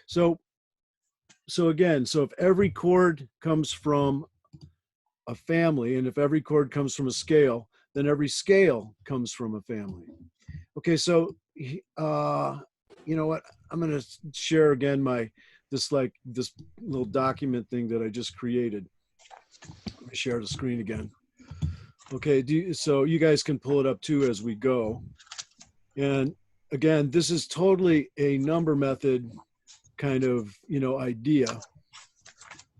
So, so again, so if every chord comes from a family, and if every chord comes from a scale, then every scale comes from a family. Okay, so you know what? I'm going to share again this little document thing that I just created. Let me share the screen again. Okay, so you guys can pull it up too as we go. And again, this is totally a number method kind of, idea.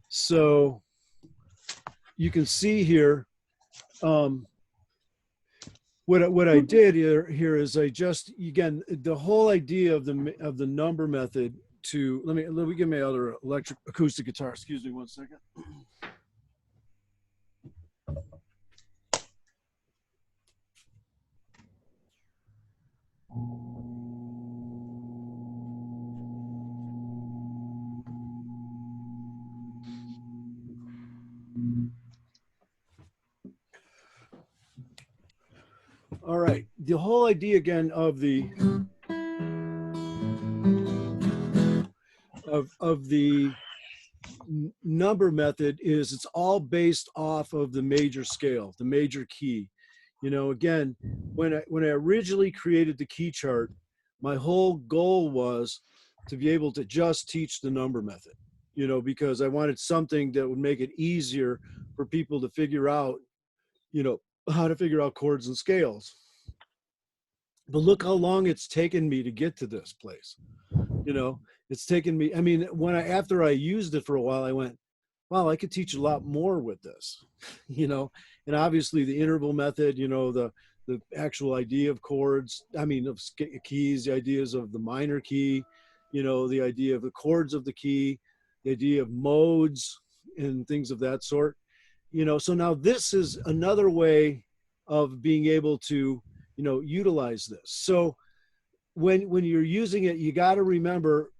So you can see here, what I did here is I just, again, the whole idea of the number method to, let me get my other acoustic guitar. Excuse me 1 second. All right, the whole idea again of the number method is it's all based off of the major scale, the major key. Again, when I originally created the key chart, my whole goal was to be able to just teach the number method, because I wanted something that would make it easier for people to figure out, how to figure out chords and scales. But look how long it's taken me to get to this place. It's taken me, I mean, after I used it for a while, I went, wow, I could teach a lot more with this, and obviously the interval method, the actual idea of chords, of keys, the ideas of the minor key, the idea of the chords of the key, the idea of modes and things of that sort, so now this is another way of being able to, utilize this. So when you're using it, you got to remember,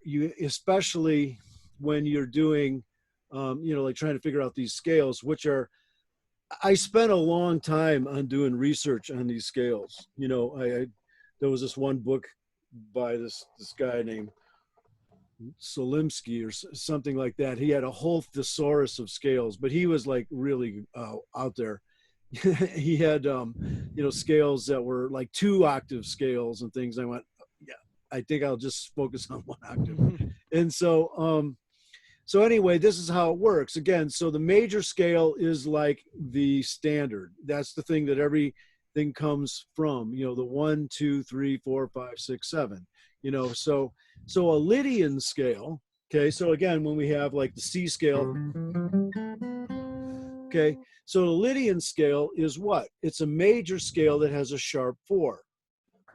especially when you're doing, like trying to figure out these scales, which are, I spent a long time on doing research on these scales. There was this one book by this guy named Solimsky or something like that. He had a whole thesaurus of scales, but he was like really out there. He had, scales that were like 2-octave scales and things. I went, yeah, I think I'll just focus on 1 octave. And so, so anyway, this is how it works. Again, so the major scale is like the standard. That's the thing that everything comes from, the 1, 2, 3, 4, 5, 6, 7, so a Lydian scale. Okay. So again, when we have like the C scale, okay. So the Lydian scale is what? It's a major scale that has a sharp 4.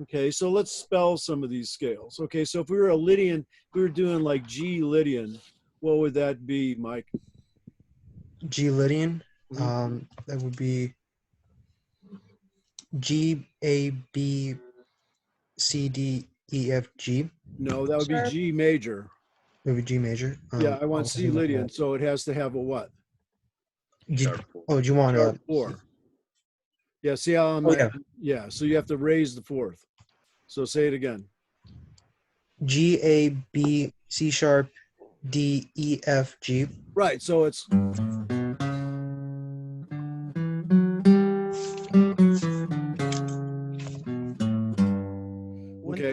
Okay, so let's spell some of these scales. Okay, so if we were a Lydian, if we were doing like G Lydian, what would that be, Mike? G Lydian, that would be G, A, B, C, D, E, F, G. No, that would be G major. It would be G major. Yeah, I want C Lydian, so it has to have a what? Oh, do you want a 4? Yeah, see how I'm, yeah, so you have to raise the 4th. So say it again. G, A, B, C sharp, D, E, F, G. Right, so it's. Wouldn't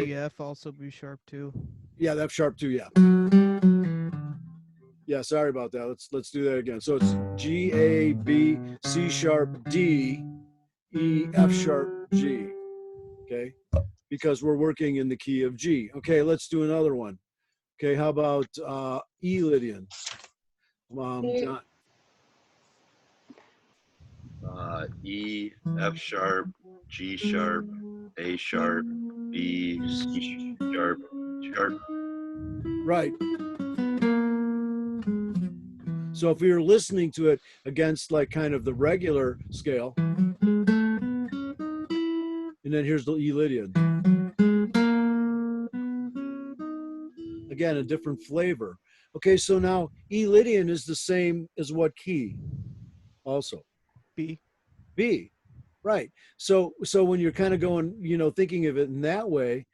the F also be sharp 2? Yeah, that's sharp 2, yeah. Yeah, sorry about that. Let's do that again. So it's G, A, B, C sharp, D, E, F sharp, G. Okay, because we're working in the key of G. Okay, let's do another one. Okay, how about E Lydian? John. E, F sharp, G sharp, A sharp, B, C sharp, sharp. Right. So if we were listening to it against like kind of the regular scale, and then here's the E Lydian. Again, a different flavor. Okay, so now E Lydian is the same as what key? Also. B. B. Right. So when you're kind of going, thinking of it in that way,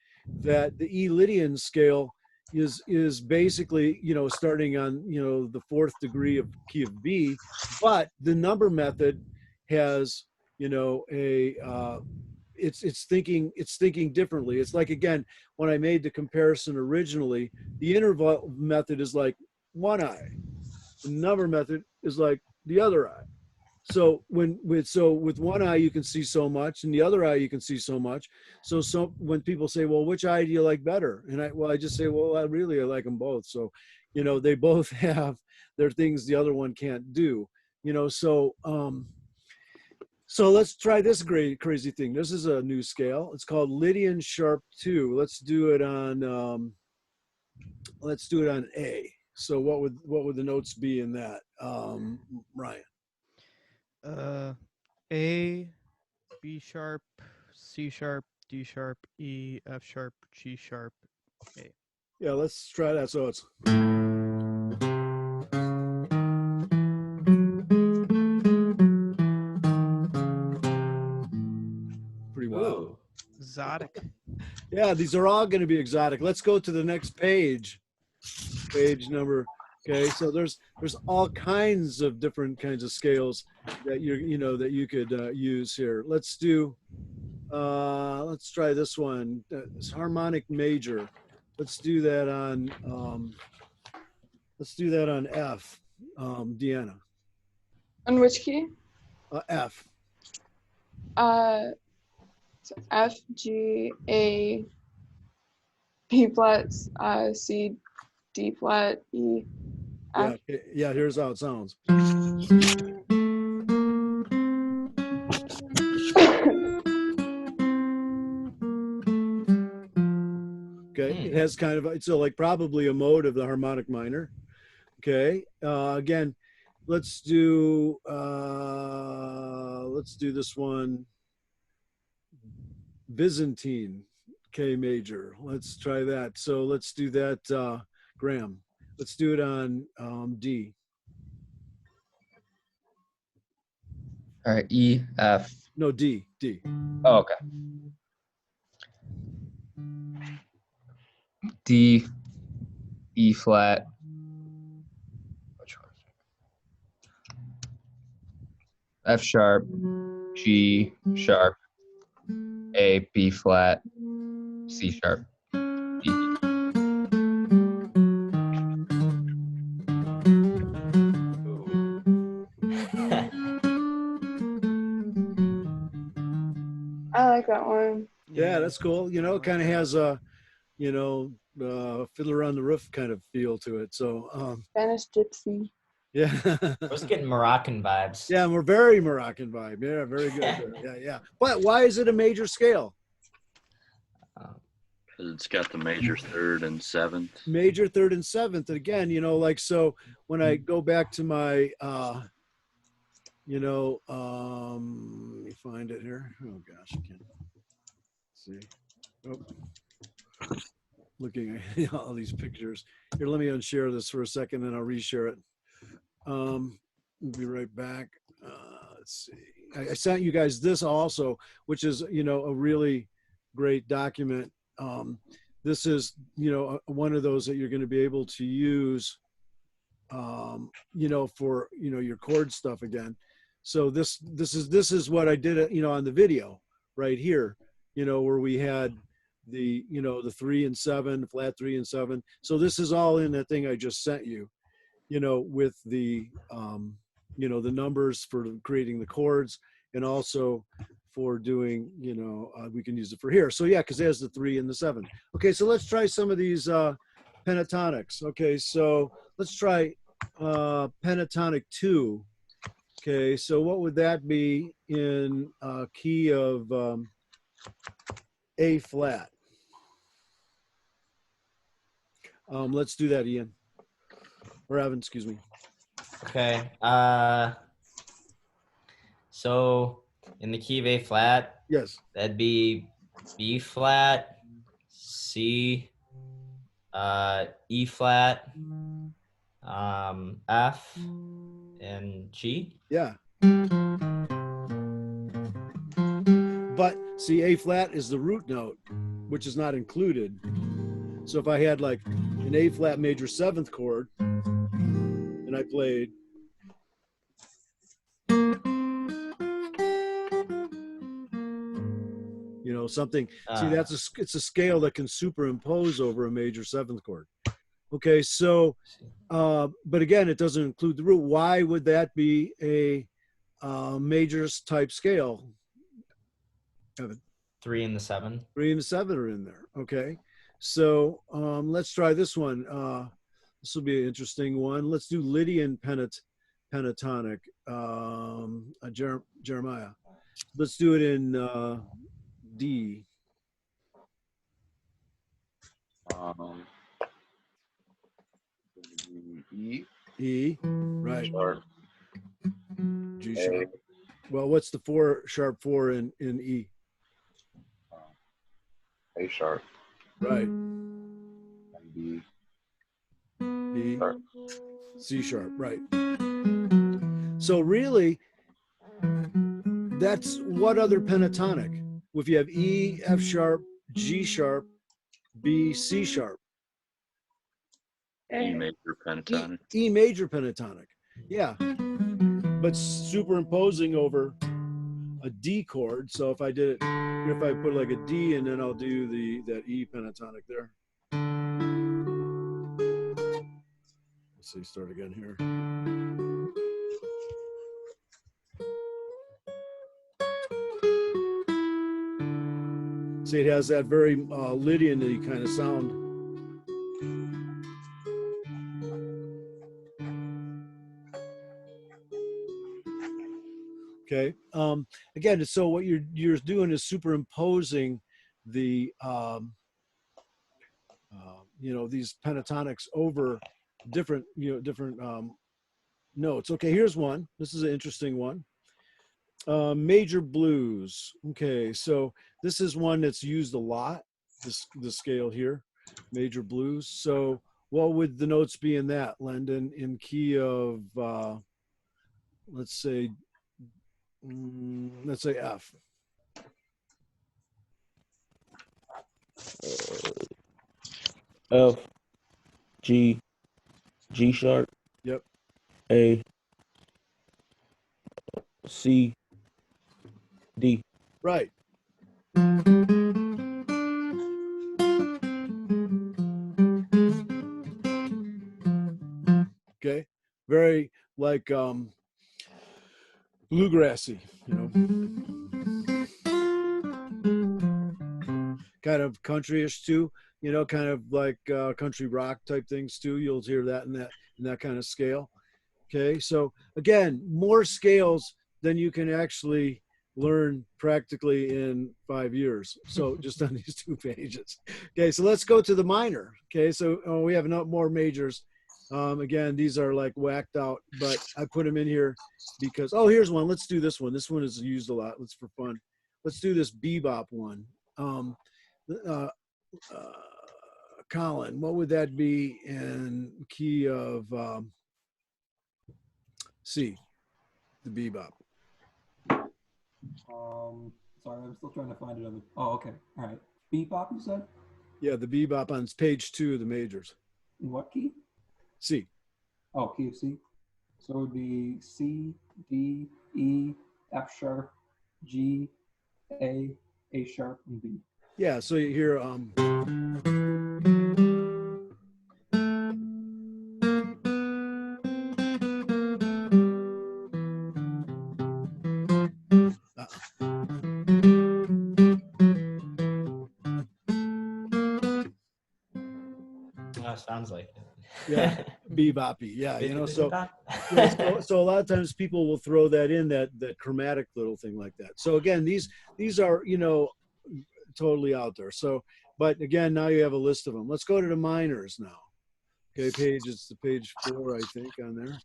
that the E Lydian scale is basically, you know, starting on, you know, the 4th degree of key of B, but the number method has, you know, it's thinking differently. It's like, again, when I made the comparison originally, the interval method is like one eye. The number method is like the other eye. So with one eye you can see so much, and the other eye you can see so much. So when people say, well, which eye do you like better? And I just say, well, I like them both. So, you know, they both have their things the other one can't do. You know, so so let's try this great crazy thing. This is a new scale. It's called Lydian Sharp 2. Let's do it on A. So what would the notes be in that, Ryan? A, B sharp, C sharp, D sharp, E, F sharp, G sharp, A. Yeah, let's try that. So it's pretty wild. Ooh. Exotic. Yeah, these are all going to be exotic. Let's go to the next page. Page number. Okay, so there's all kinds of different kinds of scales that that you could use here. Let's try this one. It's Harmonic Major. Let's do that on F. Deanna. On which key? F. So F, G, A, B flat, C, D flat, E, Yeah, F. yeah, here's how it sounds. Okay, it has kind of, so like probably a mode of the harmonic minor. Okay, again, let's do this one, Byzantine K major. Let's try that. So let's do that, Graham. Let's do it on D. All right, E, F. No, D. Oh, okay. D, E flat. Which one? F sharp, G sharp, A, B flat, C sharp, D. I like that one. Yeah, that's cool. You know, it kind of has a, Fiddler on the Roof kind of feel to it. So, Spanish Gypsy. yeah. I was getting Moroccan vibes. Yeah, we're very Moroccan vibe. Yeah, very good. Yeah. But why is it a major scale? Because it's got the major 3rd and 7th. Major 3rd and 7th. And again, like, so when I go back to my, let me find it here. Oh gosh, I can't see. Oh. Looking at all these pictures. Here, let me unshare this for a second and I'll reshare it. We'll be right back. Let's see. I sent you guys this also, which is, a really great document. This is, one of those that you're going to be able to use, for, your chord stuff again. So this is what I did, on the video right here, where we had the, the 3 and 7, flat 3 and 7. So this is all in that thing I just sent you, with the, the numbers for creating the chords, and also for doing, we can use it for here. So yeah, because there's the 3 and the 7. Okay, so let's try some of these pentatonics. Okay, so let's try pentatonic 2. Okay, so what would that be in key of A flat? Let's do that, Ian. Or Evan, excuse me. Okay. So in the key of A flat, Yes. that'd be B flat, C, E flat, F, and G. Yeah. But see, A flat is the root note, which is not included. So if I had like an A flat major 7th chord, and I played. You know, something, see, it's a scale that can superimpose over a major 7th chord. Okay, so, but again, it doesn't include the root. Why would that be a majors type scale? Kevin? 3 and the 7. 3 and the 7 are in there. Okay, so let's try this one. This will be an interesting one. Let's do Lydian pentatonic, Jeremiah. Let's do it in D. E. E, right. Sharp. G sharp. Well, what's the 4 sharp 4 in E? A sharp. Right. And B. B. Sharp. C sharp. Right. So really, that's what other pentatonic? If you have E, F sharp, G sharp, B, C sharp. E major pentatonic. E major pentatonic. Yeah. But superimposing over a D chord. So if I did it, if I put like a D and then I'll do that E pentatonic there. Let's see, start again here. See, it has that very Lydian-y kind of sound. Okay. Again, so what you're doing is superimposing the you know, these pentatonics over different notes. Okay, here's one. This is an interesting one. Major blues. Okay, so this is one that's used a lot. This scale here, major blues. So what would the notes be in that, Landon? In key of let's say F. F, G, G sharp. Yep. A, C, D. Right. Okay. Very like bluegrassy, you know. Kind of countryish too, you know, kind of like country rock type things too. You'll hear that in that kind of scale. Okay, so again, more scales than you can actually learn practically in 5 years. So just on these 2 pages. Okay, so let's go to the minor. Okay, so we have no more majors. Again, these are like whacked out, but I put them in here because, oh, here's one. Let's do this one. This one is used a lot. Let's for fun. Let's do this bebop one. Colin, what would that be in key of C, the bebop? Sorry, I'm still trying to find it on the. Oh, okay. All right. Bebop, you said? Yeah, the bebop on page 2 of the majors. In what key? C. Oh, key of C. So it would be C, D, E, F sharp, G, A sharp, and B. Yeah, so you hear Sounds like it. yeah, beboppy. Yeah, you know, so yeah, so a lot of times people will throw that in that chromatic little thing like that. So again, these are, you know, totally out there. So, but again, now you have a list of them. Let's go to the minors now. Okay, it's the page 4, I think, on there.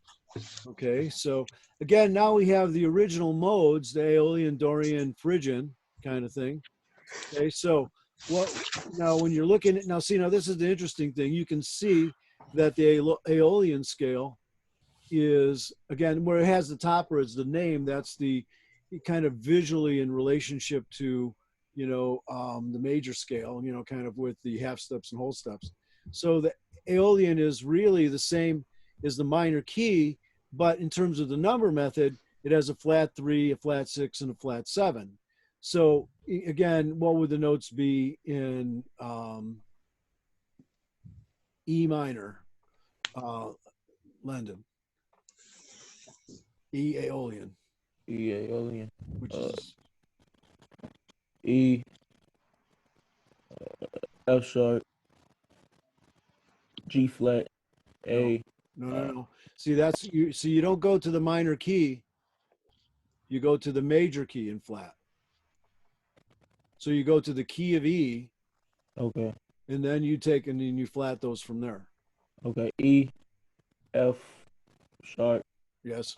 Okay, so again, now we have the original modes, the Aeolian, Dorian, Phrygian kind of thing. Okay, so now when you're looking at, now this is the interesting thing. You can see that the Aeolian scale is, again, where it has the top where it's the name, that's the kind of visually in relationship to, you know, the major scale, you know, kind of with the half steps and whole steps. So the Aeolian is really the same as the minor key, but in terms of the number method, it has a flat 3, a flat 6, and a flat 7. So again, what would the notes be in E minor, London? E Aeolian, E Aeolian. which is E F sharp, G flat, A. no. See, that's you. See, you don't go to the minor key. You go to the major key in flat. So you go to the key of E, Okay. and then you take and then you flat those from there. Okay. E F sharp, Yes,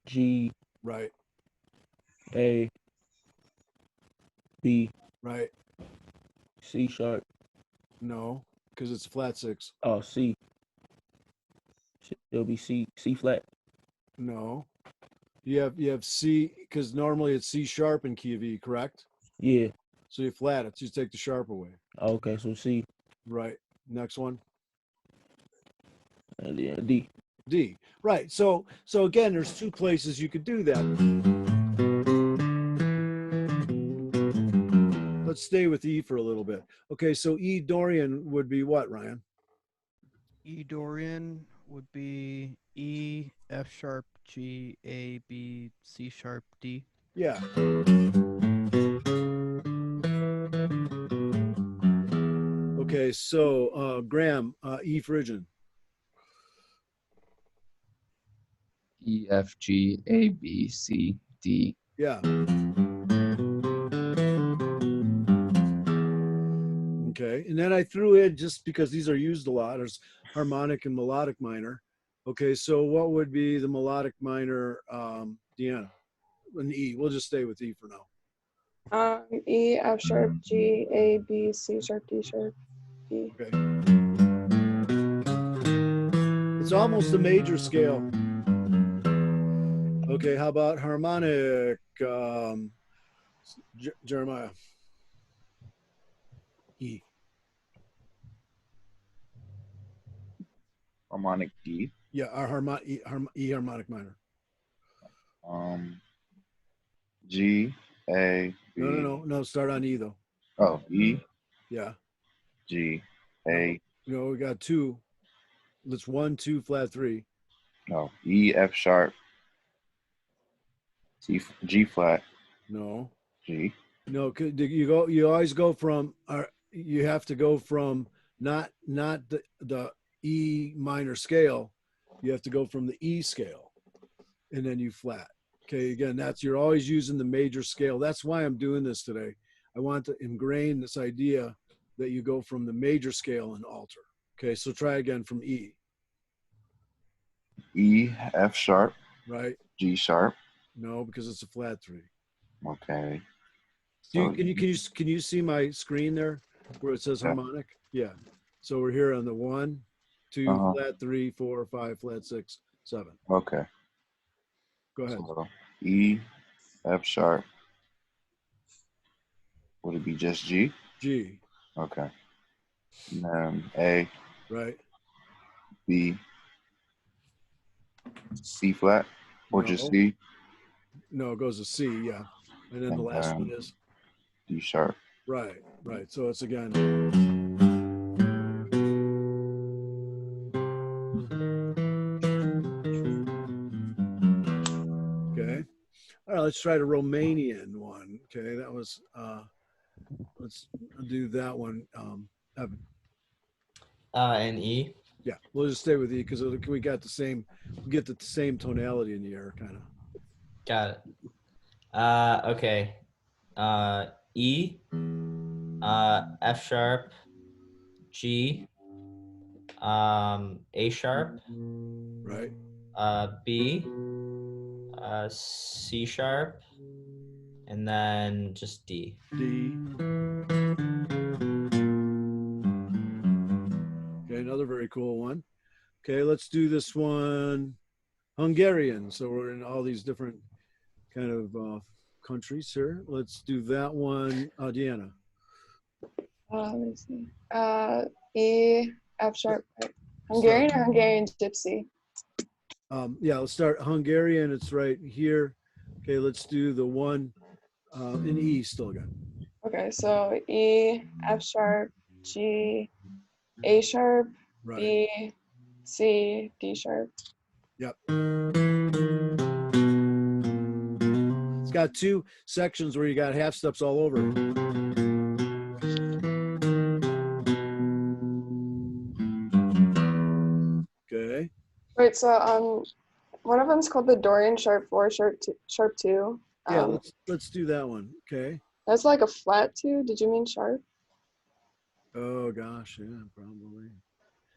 G right, A B right. C sharp. No, because it's a flat 6. Oh, C. It'll be C flat. No, you have C because normally it's C sharp in key of E, correct? Yeah. So you flat it. Just take the sharp away. Okay. So C Right. Next one. and then D. D. Right. So again, there's two places you could do that. Let's stay with E for a little bit. Okay, so E Dorian would be what, Ryan? E Dorian would be E, F sharp, G, A, B, C sharp, D. Yeah. Okay, so Graham, E Phrygian. E, F, G, A, B, C, D. Yeah. Okay, and then I threw in, just because these are used a lot, there's harmonic and melodic minor. Okay, so what would be the melodic minor, Deanna? An E. We'll just stay with E for now. E, F sharp, G, A, B, C sharp, D sharp, E. Okay. It's almost a major scale. Okay, how about harmonic, Jeremiah? E. Harmonic D. Yeah, our E harmonic minor. G, A, B. No. Start on E though. Oh, E, Yeah. G, A. We got 2. Let's 1, 2, flat 3. No, E, F sharp, G flat, No. G. No, you always go from, you have to go from not the E minor scale. You have to go from the E scale and then you flat. Okay, again, you're always using the major scale. That's why I'm doing this today. I want to ingrain this idea that you go from the major scale and alter. Okay, so try again from E. E, F sharp, Right? G sharp. No, because it's a flat 3. Okay. Can you see my screen there where it says Yeah. harmonic? Yeah. So we're here on the 1, 2, flat 3, 4, 5, flat 6, 7. Okay. Go ahead. So E, F sharp. Would it be just G? G. Okay. And then A, Right. B, C flat, or just No. C, No, it goes to C. Yeah. And then the last one is D sharp. right. So it's again. Okay. All right, let's try the Romanian one. Okay, that was let's do that one. Evan. And E. Yeah, we'll just stay with E because we get the same tonality in the air, kind of. Got it. Okay. E, F sharp, G, A sharp, Right. B, C sharp, and then just D. D. Okay, another very cool one. Okay, let's do this one. Hungarian. So we're in all these different kind of countries here. Let's do that one. Deanna. Let me see. E, F sharp. Right. Hungarian or Hungarian gypsy? Yeah, let's start Hungarian. It's right here. Okay, let's do the one in E still again. Okay, so E, F sharp, G, A sharp, Right. B, C, D sharp. Yep. It's got two sections where you got half steps all over. Okay. Wait, so one of them's called the Dorian sharp 4, sharp 2. Yeah, let's do that one. Okay. That's like a flat 2. Did you mean sharp? Oh gosh, yeah, probably.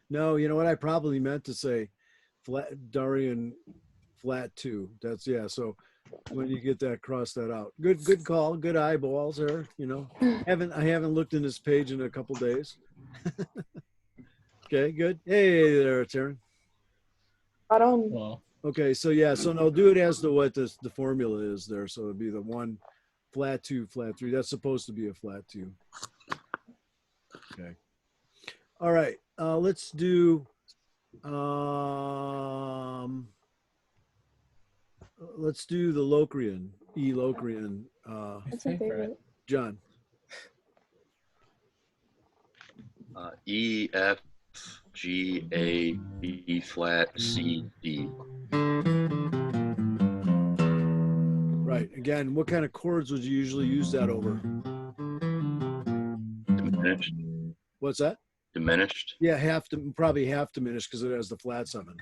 No, you know what? I probably meant to say flat Dorian flat 2. That's yeah. So when you get that, cross that out. Good call. Good eyeballs there. You know, I haven't looked in this page in a couple days. Okay, good. Hey there, Taryn. Well, Okay, so yeah, so now do it as to what the formula is there. So it'd be the 1 flat 2 flat 3. That's supposed to be a flat 2. Okay. All right. Let's do the Locrian, E Locrian. That's my favorite. John. E, F, G, A, B flat, C, D. Right. Again, what kind of chords would you usually use that over? Diminished. What's that? Diminished. Yeah, probably half diminished because it has the flat 7.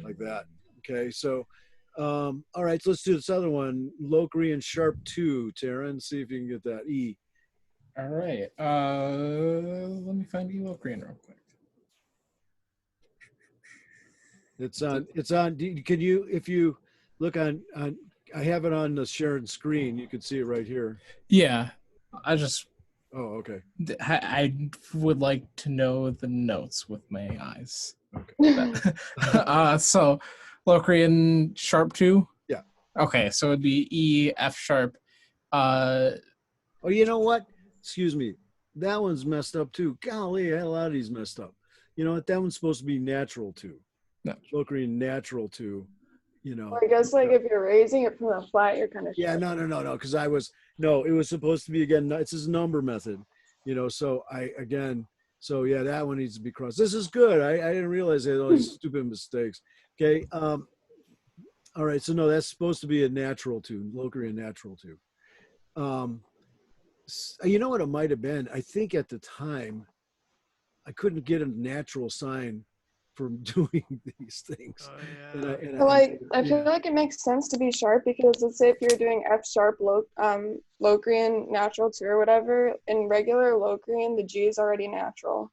Like that. Okay, so all right, so let's do this other one. Locrian sharp 2, Taryn. See if you can get that E. all right. Let me find Elocrian real quick. It's on. Can you, if you look on, I have it on the shared screen. You can see it right here. Yeah, I just. Oh, okay. I would like to know the notes with my eyes. Okay. So Locrian sharp 2. Yeah. Okay, so it'd be E, F sharp. Oh, you know what? Excuse me. That one's messed up too. Golly, I had a lot of these messed up. You know what? That one's supposed to be natural 2. No. Locrian natural 2. You know. Well, I guess like if you're raising it from the flat, you're kind of Yeah, no, because it was supposed to be, again, it's his number method, you know, so yeah, that one needs to be crossed. This is good. I didn't realize I had all these stupid mistakes. Okay. All right. So no, that's supposed to be a natural 2, Locrian natural 2. You know what it might have been? I think at the time I couldn't get a natural sign from doing these things. Oh, yeah. I feel like it makes sense to be sharp because let's say if you're doing F sharp Locrian natural 2 or whatever, in regular Locrian the G is already natural.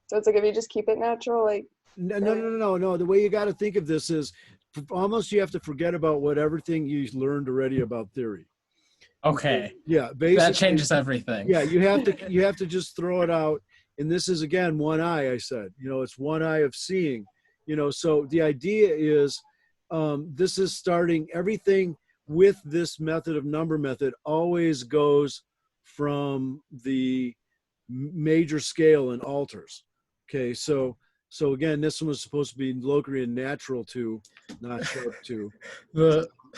So it's like if you just keep it natural, like no. The way you got to think of this is almost you have to forget about what everything you learned already about theory. Okay. Yeah, basically that changes everything. Yeah, you have to just throw it out. And this is, again, one eye, I said, you know, it's one eye of seeing, you know, so the idea is this is starting everything with this method of number method always goes from the major scale and alters. Okay, so again, this one was supposed to be Locrian natural 2, not sharp 2.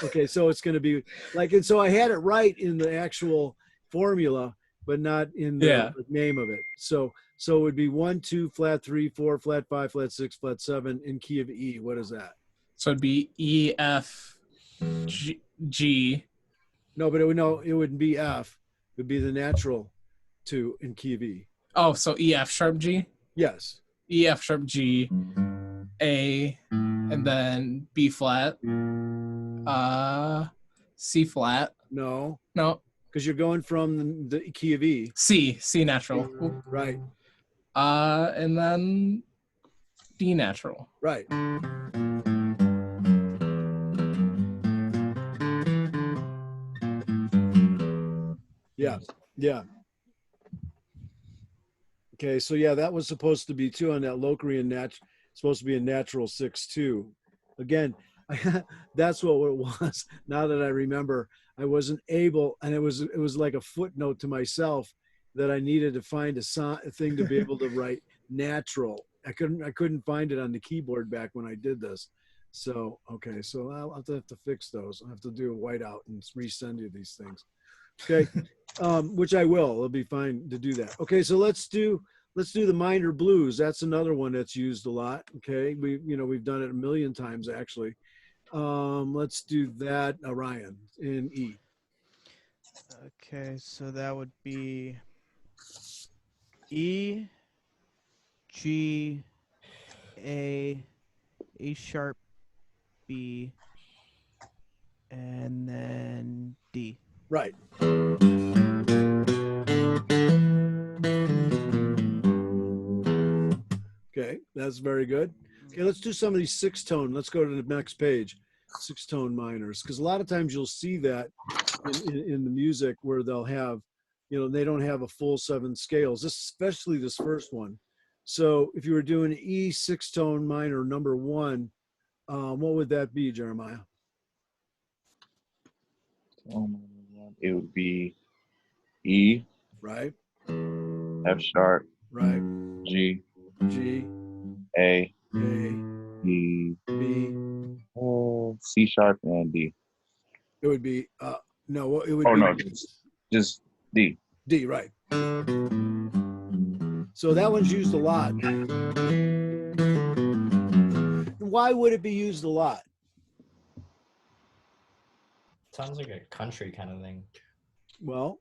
Okay, so it's going to be like, and so I had it right in the actual formula, but not in the name of it. So it would be 1, 2, flat 3, 4, flat 5, flat 6, flat 7 in key of E. What is that? So it'd be E, F, G. No, but it wouldn't be F. It would be the natural 2 in key of E. Oh, so E, F sharp G? Yes. E, F sharp G, A, and then B flat, C flat. No. Because you're going from the key of E. C natural. Right. And then D natural. Right. Yeah. Okay, so yeah, that was supposed to be 2 on that Locrian supposed to be a natural 6 2. Again, That's what it was. Now that I remember, I wasn't able, and it was like a footnote to myself that I needed to find a thing to be able to write natural. I couldn't find it on the keyboard back when I did this. So okay, so I'll have to fix those. I'll have to do a whiteout and resend you these things. Okay, which I will. It'll be fine to do that. Okay, so let's do the minor blues. That's another one that's used a lot. Okay, we've done it a million times actually. Let's do that, Orion, in E. Okay, so that would be E, G, A sharp, B, and then D. Right. Okay, that's very good. Okay, let's do some of these 6-tone. Let's go to the next page. 6-tone minors, because a lot of times you'll see that in the music where they'll have, they don't have a full 7 scales, especially this first one. So if you were doing E 6-tone minor number 1, what would that be, Jeremiah? It would be E. Right. F sharp. Right. G. G. A. B. C sharp and D. It would be no. It would. Oh be, no, just D. D. Right. So that one's used a lot. Why would it be used a lot? Sounds like a country kind of thing. Well,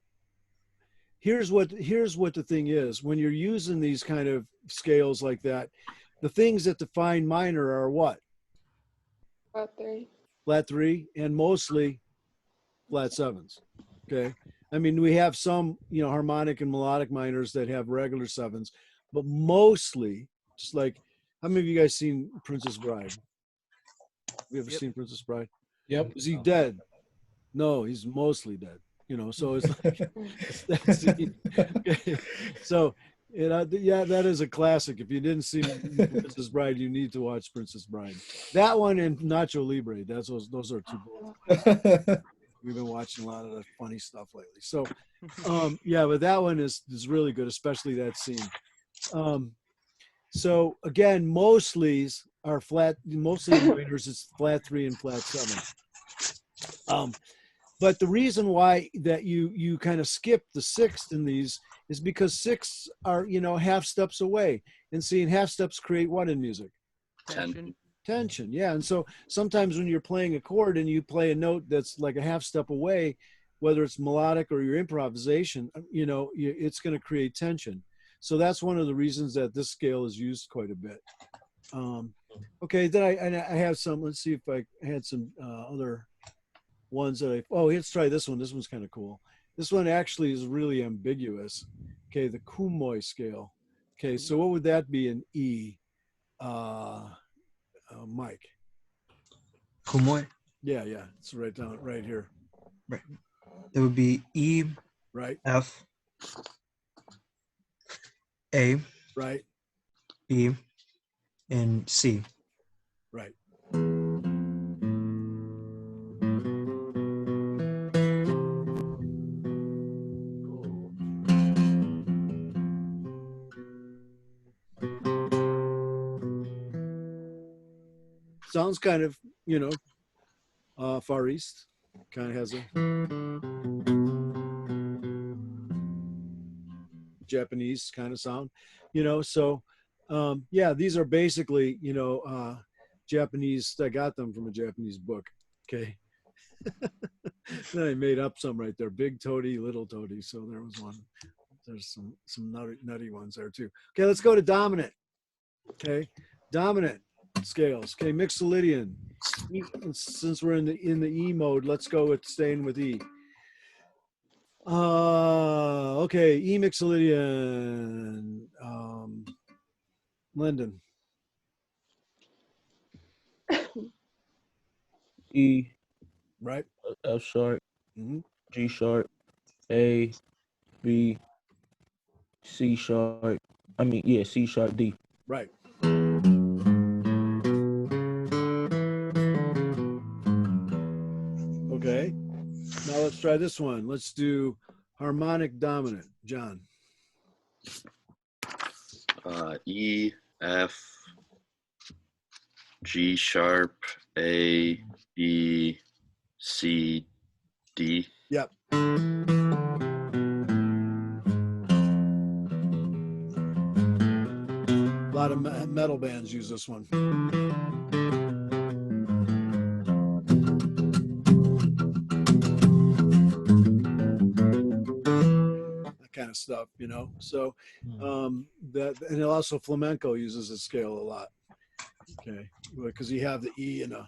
here's what the thing is. When you're using these kind of scales like that, the things that define minor are what? Flat 3. Flat 3, and mostly flat 7s. Okay. I mean, we have some, harmonic and melodic minors that have regular 7s, but mostly, just like, how many of you guys seen Princess Bride? Have you ever seen Princess Bride? Yep. Is he dead? No, he's mostly dead. So it's like, that's okay. So, yeah, that is a classic. If you didn't see Princess Bride, you need to watch Princess Bride. That one and Nacho Libre. Those are two both. We've been watching a lot of the funny stuff lately. So, yeah, but that one is really good, especially that scene. So again, mostly's are flat. Mostly minors is flat 3 and flat 7. But the reason why that you kind of skip the 6th in these is because 6 are half steps away, and seeing half steps create what in music? Tension. Yeah. And so sometimes when you're playing a chord and you play a note that's like a half step away, whether it's melodic or your improvisation, it's going to create tension. So that's one of the reasons that this scale is used quite a bit. Okay, then I have some. Let's see if I had some other ones that let's try this one. This one's kind of cool. This one actually is really ambiguous. Okay, the Kumoi scale. Okay, so what would that be in E? Mike. Kumoi. Yeah, it's right down right here. Right. It would be E. Right. F. A. Right. B. And C. Right. Sounds kind of, Far East. Kind of has a Japanese kind of sound, So, yeah, these are basically, Japanese. I got them from a Japanese book. Okay. Then I made up some right there. Big toady, little toady. So there was one. There's some nutty ones there too. Okay, let's go to dominant. Okay, dominant scales. Okay, Mixolydian. Since we're in the E mode, let's go with staying with E. Okay, E Mixolydian. Lyndon. E. Right. F sharp. G sharp. A. B. C sharp. C sharp D. Right. let's try this one. Let's do harmonic dominant, John. E, F, G sharp, A, B, C, D. Yep. A lot of metal bands use this one. That kind of stuff, you know. So that, and also flamenco uses this scale a lot. Okay, because you have the E and a.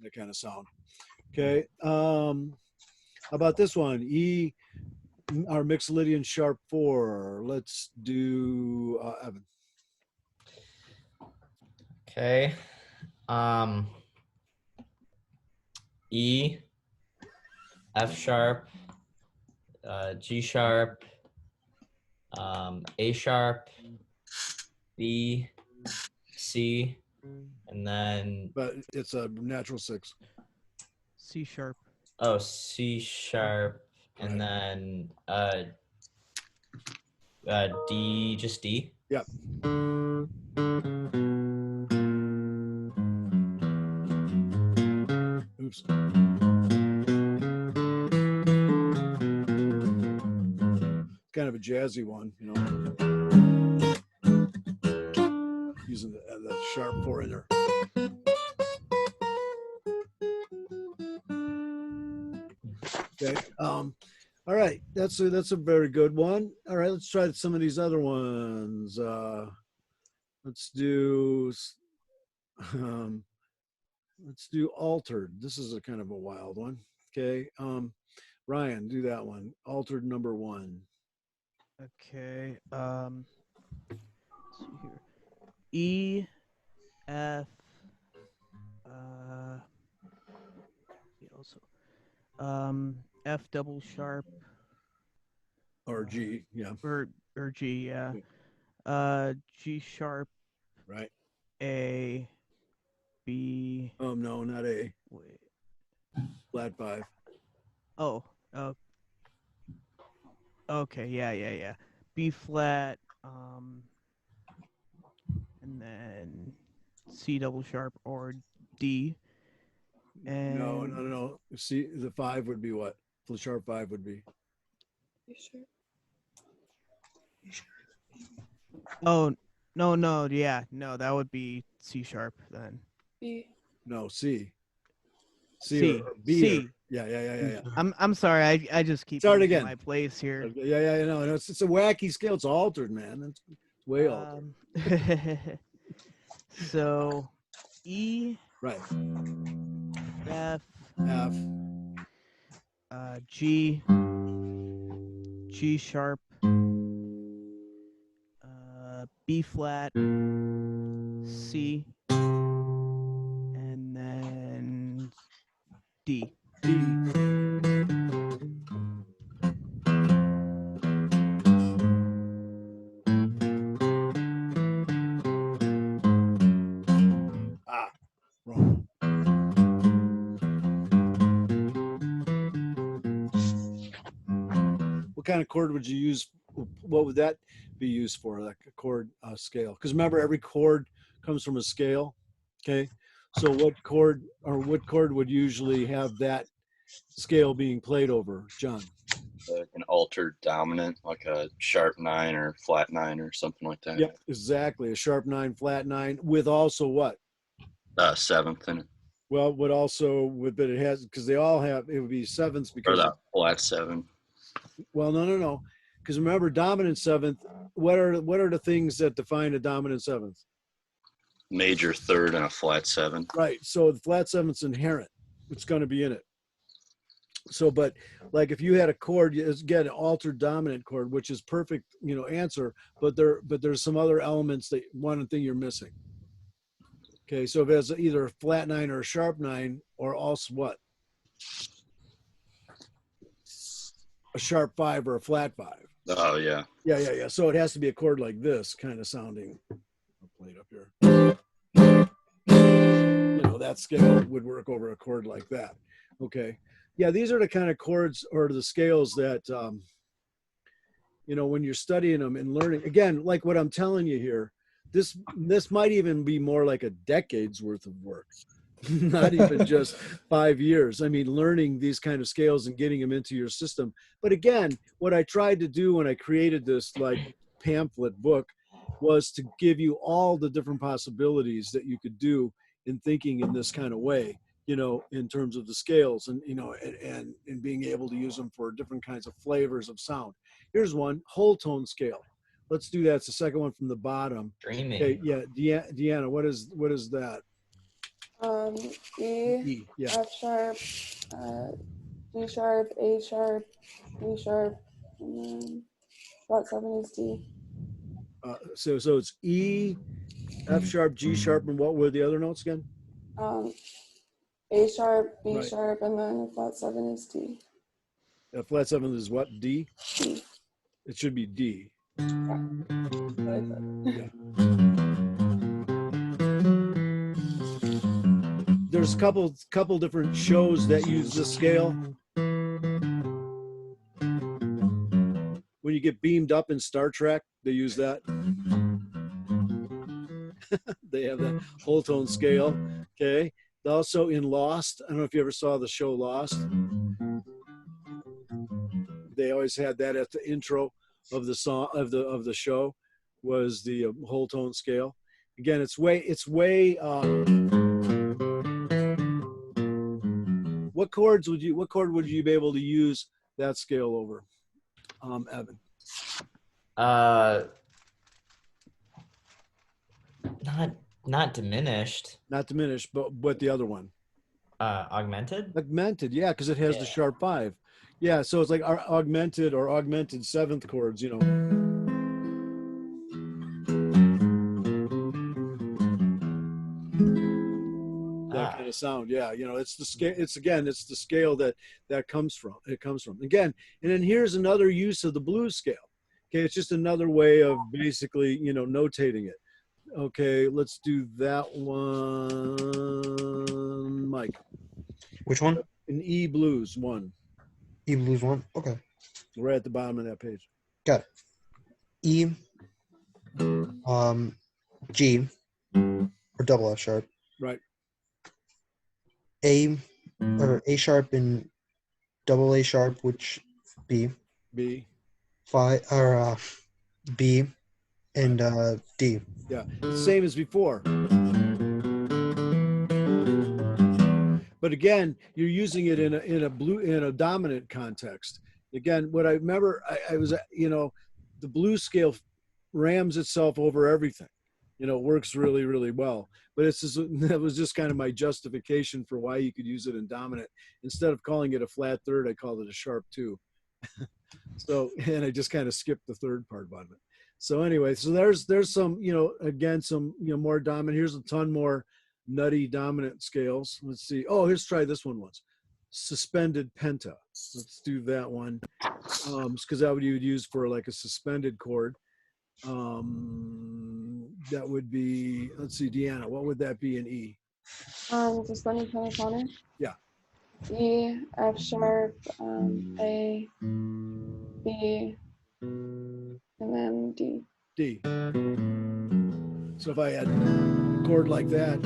That kind of sound. Okay. How about this one? E, our mixed Lydian sharp 4. Let's do Evan. Okay. E, F sharp, G sharp, A sharp, B, C, and then But it's a natural 6. C sharp. oh, C sharp, and then D, just D. Yep. Oops. Kind of a jazzy one, you know. Using the sharp 4 in there. Okay. All right. That's a very good one. All right. Let's try some of these other ones. Let's do altered. This is a kind of a wild one. Okay. Ryan, do that one. Altered number 1. Okay. Let's see here. E, F. Also. F double sharp. Or G, yeah. Or G, yeah. G sharp. Right. A, B. Oh no, not A. Wait. Flat 5. Oh. Okay. Yeah. B flat. And then C double sharp or D. And No. See, the 5 would be what? The sharp 5 would be. You sure? Oh no, yeah, no, that would be C sharp then. B. No, C. C. Or B. C. Or, yeah. I'm sorry, I just keep Start losing again. my place here. Yeah. No, it's a wacky scale. It's altered, man. It's way altered. So E, Right. F, F. G sharp, B flat, C, and then D. Wrong. What kind of chord would you use? What would that be used for, like a chord scale? Because remember, every chord comes from a scale. Okay, so what chord would usually have that scale being played over, John? An altered dominant, like a sharp 9 or flat 9 or something like that. Yep, exactly. A sharp 9, flat 9, with also what? 7th in it. Well, but it has, because they all have, it would be 7ths Or because. that flat 7. Well, no. Because remember, dominant 7th, what are the things that define a dominant 7th? Major 3rd and a flat 7. Right. So the flat 7th's inherent. It's going to be in it. So, but like if you had a chord, again, an altered dominant chord, which is perfect, answer, but there's some other elements that one thing you're missing. Okay. So if it has either a flat 9 or a sharp 9, or also what? A sharp 5 or a flat 5. Oh, yeah. Yeah. So it has to be a chord like this kind of sounding. plate up here. You know, that scale would work over a chord like that. Okay. Yeah, these are the kind of chords or the scales that, you know, when you're studying them and learning, again, like what I'm telling you here, this might even be more like a decade's worth of work. Not even just 5 years. I mean, learning these kind of scales and getting them into your system. But again, what I tried to do when I created this like pamphlet book was to give you all the different possibilities that you could do in thinking in this kind of way, you know, in terms of the scales and, you know, and being able to use them for different kinds of flavors of sound. Here's one, whole tone scale. Let's do that. It's the second one from the bottom. Dreaming. Okay, yeah, Deanna, what is that? E, yeah. F sharp, G sharp, A sharp, B sharp, and then flat 7 is D. So it's E, F sharp, G sharp, and what were the other notes again? A sharp, B Right. sharp, and then flat 7 is D. Flat 7 is what? D? D. It should be D. Yeah. There's a couple different shows that use this scale. When you get beamed up in Star Trek, they use that. They have that whole tone scale. Okay. Also in Lost, I don't know if you ever saw the show Lost. They always had that at the intro of the song of the show was the whole tone scale. Again, it's way what chord would you be able to use that scale over, Evan? Not diminished. Not diminished, but the other one. Augmented? Augmented, yeah, because it has the sharp 5. Yeah, so it's like our augmented or augmented 7th chords, you know. That kind of sound, yeah. You know, it's the scale. It's the scale that comes from. It comes from again. And then here's another use of the blues scale. Okay, it's just another way of basically, you know, notating it. Okay, let's do that one, Mike. Which one? An E blues 1. E blues 1. Okay. Right at the bottom of that page. Got it. E, G, or double F sharp. Right. A, or A sharp and double A sharp, which B. B. 5 or B, and D. Yeah, same as before. But again, you're using it in a dominant context. Again, what I remember, I was, you know, the blues scale rams itself over everything. You know, it works really, really well. But it's just, that was just kind of my justification for why you could use it in dominant. Instead of calling it a flat third, I called it a sharp 2. So, and I just kind of skipped the third part of it. So anyway, so there's some, you know, again, some, you know, more dominant. Here's a ton more nutty dominant scales. Let's see. Oh, let's try this one once. Suspended penta. Let's do that one. Because that would you would use for like a suspended chord. That would be, let's see, Deanna, what would that be in E? Suspended pentatonic. Yeah. E, F sharp, A, B, and then D. D. So if I had a chord like that,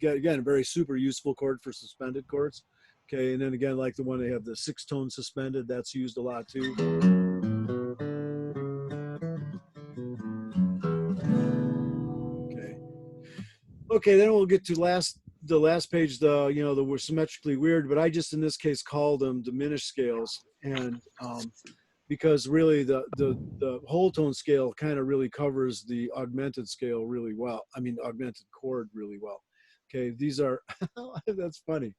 again, a very super useful chord for suspended chords. Okay, and then again, like the one they have the 6-tone suspended, that's used a lot too. Okay, then we'll get to the last page, you know, we're symmetrically weird, but I just in this case called them diminished scales, and because really the whole tone scale kind of really covers the augmented scale really well. I mean, augmented chord really well. Okay, these are that's funny.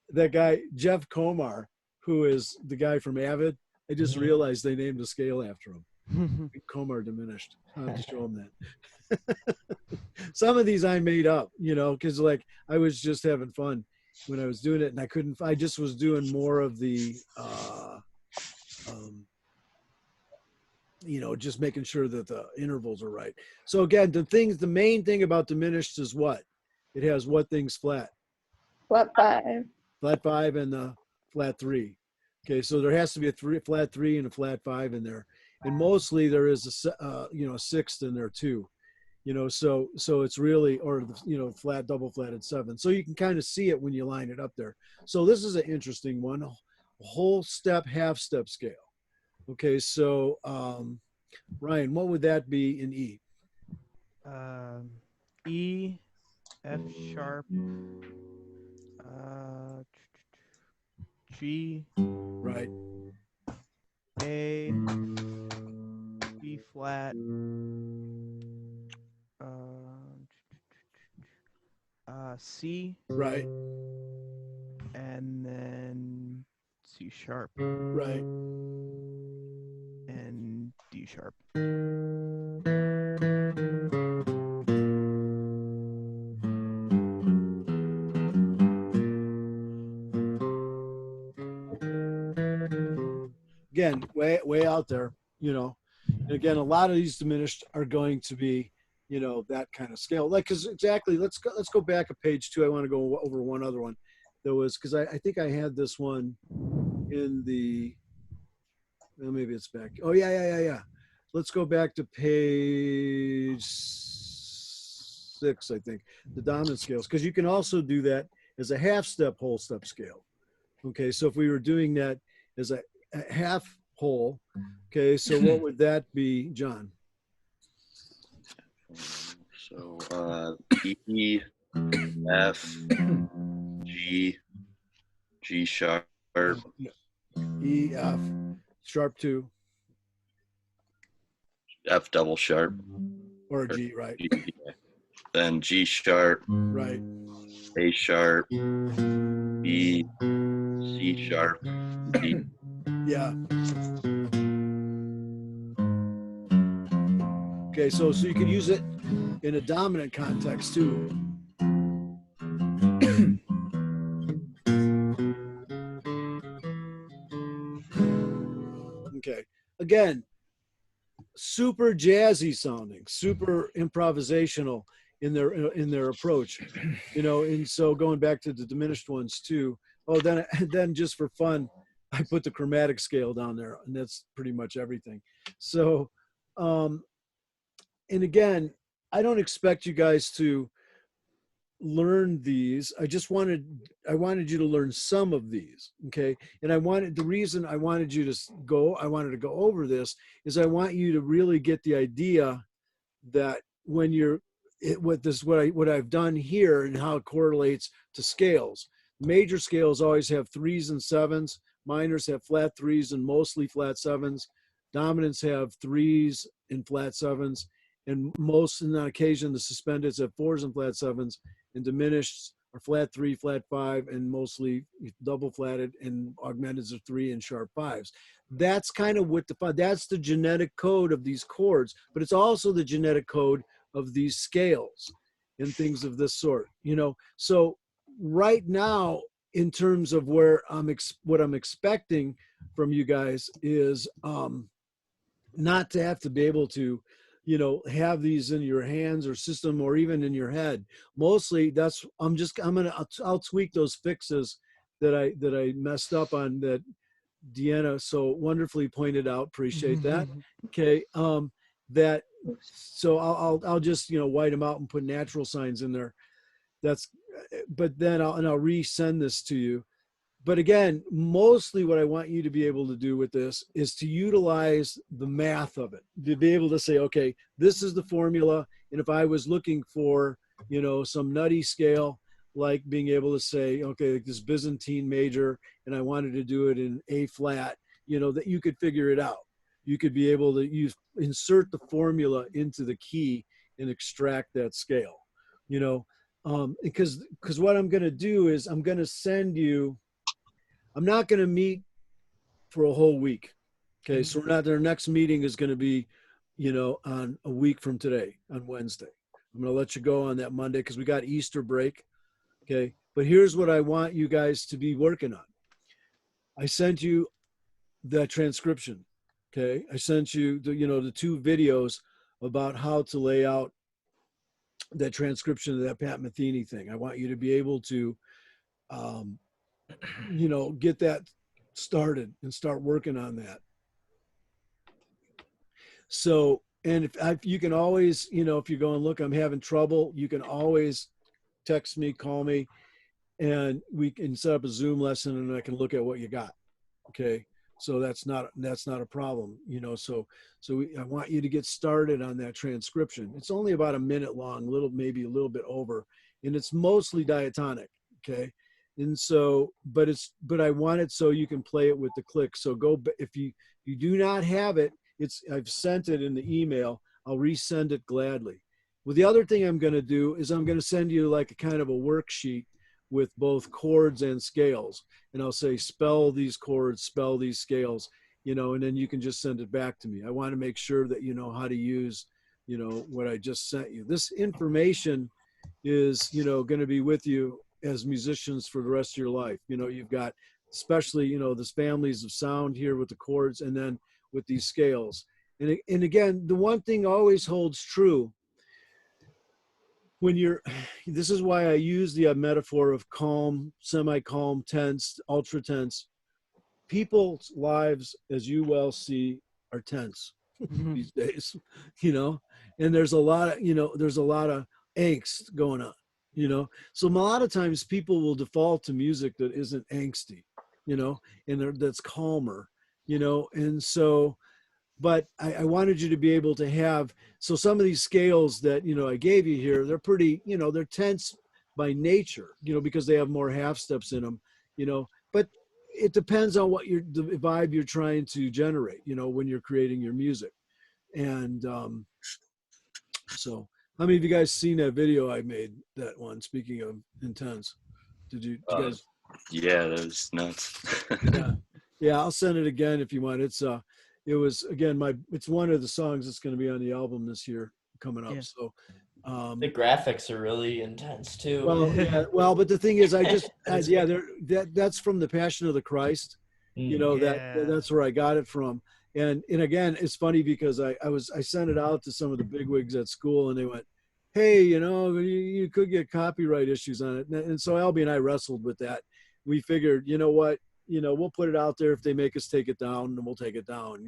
That guy Jeff Komar, who is the guy from Avid, I just realized they named a scale after him. Komar diminished. I'll have to show him that. Some of these I made up, you know, because like I was just having fun when I was doing it, and I just was doing more of the you know, just making sure that the intervals are right. So again, the main thing about diminished is what? It has what things flat? Flat 5. Flat 5 and the flat 3. Okay, so there has to be a flat 3 and a flat 5 in there. And mostly there is a, you know, a sixth in there too. You know, so it's really, or, you know, flat, double flatted 7. So you can kind of see it when you line it up there. So this is an interesting one, a whole step, half step scale. Okay, so Ryan, what would that be in E? E, F sharp, G, Right. A, B flat, C, Right. and then C sharp, Right. and D sharp. Again, way out there, you know. And again, a lot of these diminished are going to be, you know, that kind of scale. Like, because exactly, let's go back a page 2. I want to go over one other one. There was, because I think I had this one in the, well, maybe it's back. Oh, yeah. Let's go back to page 6, I think, the dominant scales, because you can also do that as a half step, whole step scale. Okay, so if we were doing that as a half whole, okay, so what would that be, John? So E, F, G, G sharp, E, F, sharp 2, F double sharp, or G, right? G, then G sharp, Right. A sharp, B, C sharp, D. Yeah. Okay, so you could use it in a dominant context too. Okay, again, super jazzy sounding, super improvisational in their approach, you know. And so going back to the diminished ones too. Oh, then just for fun, I put the chromatic scale down there, and that's pretty much everything. So, and again, I don't expect you guys to learn these. I wanted you to learn some of these, okay? And the reason I wanted you to wanted to go over this is I want you to really get the idea that when what I've done here and how it correlates to scales. Major scales always have 3s and 7s. Minors have flat 3s and mostly flat 7s. Dominants have 3s and flat 7s. And most, on occasion, the suspendeds have 4s and flat 7s. And diminished are flat 3, flat 5, and mostly double flatted, and augmenteds are 3 and sharp 5s. That's kind of that's the genetic code of these chords, but it's also the genetic code of these scales and things of this sort, you know. So right now, in terms of what I'm expecting from you guys is not to have to be able to, you know, have these in your hands or system or even in your head. Mostly I'll tweak those fixes that I messed up on, that Deanna so wonderfully pointed out. Appreciate that. Okay. So I'll just, you know, white them out and put natural signs in there. But then I'll resend this to you. But again, mostly what I want you to be able to do with this is to utilize the math of it, to be able to say, okay, this is the formula. And if I was looking for, you know, some nutty scale, like being able to say, okay, like this Byzantine major, and I wanted to do it in A flat, you know, that you could figure it out. You could be able to insert the formula into the key and extract that scale, you know, because what I'm going to do is I'm going to send you, I'm not going to meet for a whole week. Okay. So our next meeting is going to be, you know, on a week from today, on Wednesday. I'm going to let you go on that Monday because we got Easter break. Okay. But here's what I want you guys to be working on. I sent you the transcription. Okay, I sent you the 2 videos about how to lay out that transcription of that Pat Metheny thing. I want you to be able to, get that started and start working on that. So, and you can always, if you're going, look, I'm having trouble, you can always text me, call me, and we can set up a Zoom lesson and I can look at what you got. Okay. So that's not a problem, so I want you to get started on that transcription. It's only about a minute long, maybe a little bit over, and it's mostly diatonic. Okay. And so, but I want it so you can play it with the click. So if you do not have it, I've sent it in the email. I'll resend it gladly. Well, the other thing I'm going to do is I'm going to send you like a kind of a worksheet with both chords and scales. And I'll say, spell these chords, spell these scales, and then you can just send it back to me. I want to make sure that you know how to use, what I just sent you. This information is, going to be with you as musicians for the rest of your life. You've got, especially, this families of sound here with the chords and then with these scales. And again, the one thing always holds true when this is why I use the metaphor of calm, semi-calm, tense, ultra tense. People's lives, as you well see, are tense these days, and there's a lot of angst going on, so a lot of times people will default to music that isn't angsty, and that's calmer, and so, but I wanted you to be able to have, so some of these scales that, I gave you here, they're pretty, they're tense by nature, because they have more half steps in them, but it depends on what the vibe you're trying to generate, when you're creating your music. And so how many of you guys seen that video I made, that one, speaking of intense? Did you guys? Yeah, that was nuts. Yeah, I'll send it again if you want. It was, again, it's one of the songs that's going to be on the album this year coming up. Yeah. So the graphics are really intense too. Well, but the thing is, that's from the Passion of the Christ. That's where I got it from. And again, it's funny because I sent it out to some of the bigwigs at school, and they went, "Hey, you could get copyright issues on it." And so Albie and I wrestled with that. We figured, you know what? We'll put it out there. If they make us take it down, then we'll take it down,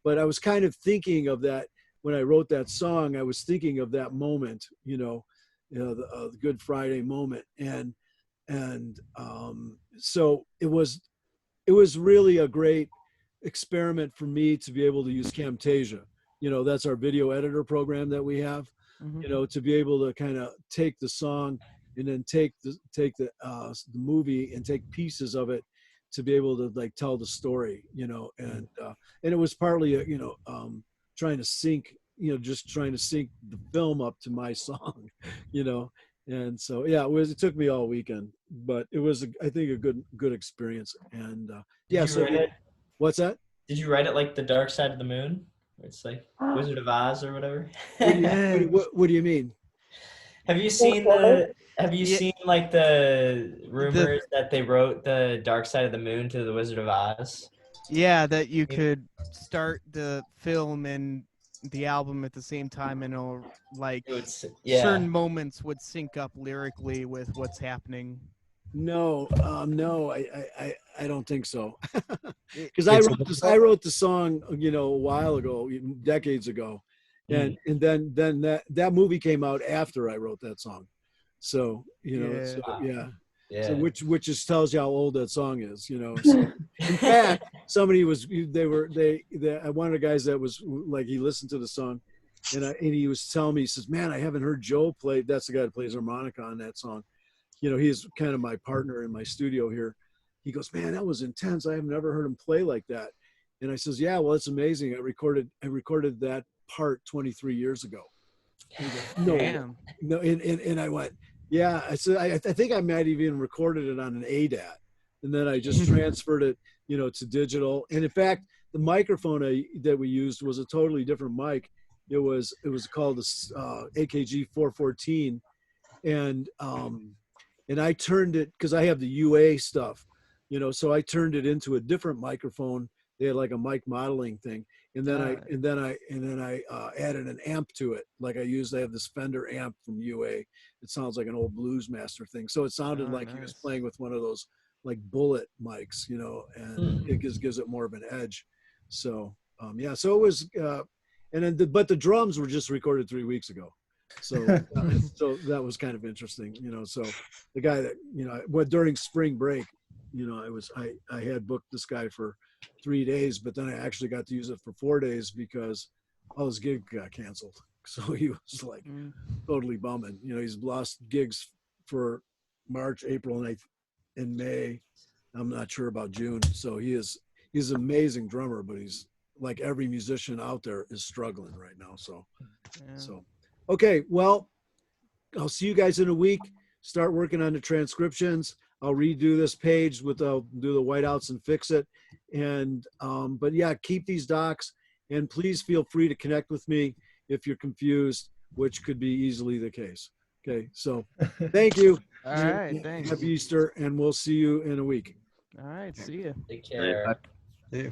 But I was kind of thinking of that when I wrote that song. I was thinking of that moment, the Good Friday moment. And so it was really a great experiment for me to be able to use Camtasia. That's our video editor program that we have, to be able to kind of take the song and then take the movie and take pieces of it to be able to like tell the story, and it was partly, trying to sync, just trying to sync the film up to my song, and so, yeah, it took me all weekend, but it was, I think, a good experience. And so what's that? Did you write it like The Dark Side of the Moon? It's like Wizard of Oz or whatever. What do you mean? Have you seen seen like the rumors that they wrote The Dark Side of the Moon to The Wizard of Oz? Yeah, that you could start the film and the album at the same time, and it'll certain moments would sync up lyrically with what's happening. No, I don't think so. Because I wrote the song, a while ago, decades ago. And then that movie came out after I wrote that song, so so which just tells you how old that song is, So, in fact, somebody one of the guys that was like, he listened to the song, and he was telling me, he says, "Man, I haven't heard Joe play." That's the guy that plays harmonica on that song. He's kind of my partner in my studio here. He goes, "Man, that was intense. I have never heard him play like that." And I says, "Yeah, well, it's amazing. I recorded that part 23 years ago." No, and I went, "Yeah." I said, I think I might have even recorded it on an ADAT, and then I just transferred it, to digital. And in fact, the microphone that we used was a totally different mic. It was called the AKG 414, and I turned it, because I have the UA stuff, so I turned it into a different microphone They had like a mic modeling thing, and then I added an amp to it. Like I have this Fender amp from UA. It sounds like an old blues master thing. So it sounded like he was playing with one of those like bullet mics, you know, and it gives it more of an edge. So yeah, so it was, and then but the drums were just recorded 3 weeks ago. So so that was kind of interesting, you know. So the guy that, you know, during spring break, you know, I had booked this guy for 3 days, but then I actually got to use it for 4 days because all his gigs got canceled. So he was like totally bumming. You know, he's lost gigs for March, April, and May. I'm not sure about June. So he's an amazing drummer, but he's like every musician out there is struggling right now. So so okay, well, I'll see you guys in a week. Start working on the transcriptions. I'll redo this page I'll do the whiteouts and fix it. And, but yeah, keep these docs, and please feel free to connect with me if you're confused, which could be easily the case. Okay. So thank you. All right. Thanks. Happy Easter, and we'll see you in a week. All right. See you. Take care. Yeah.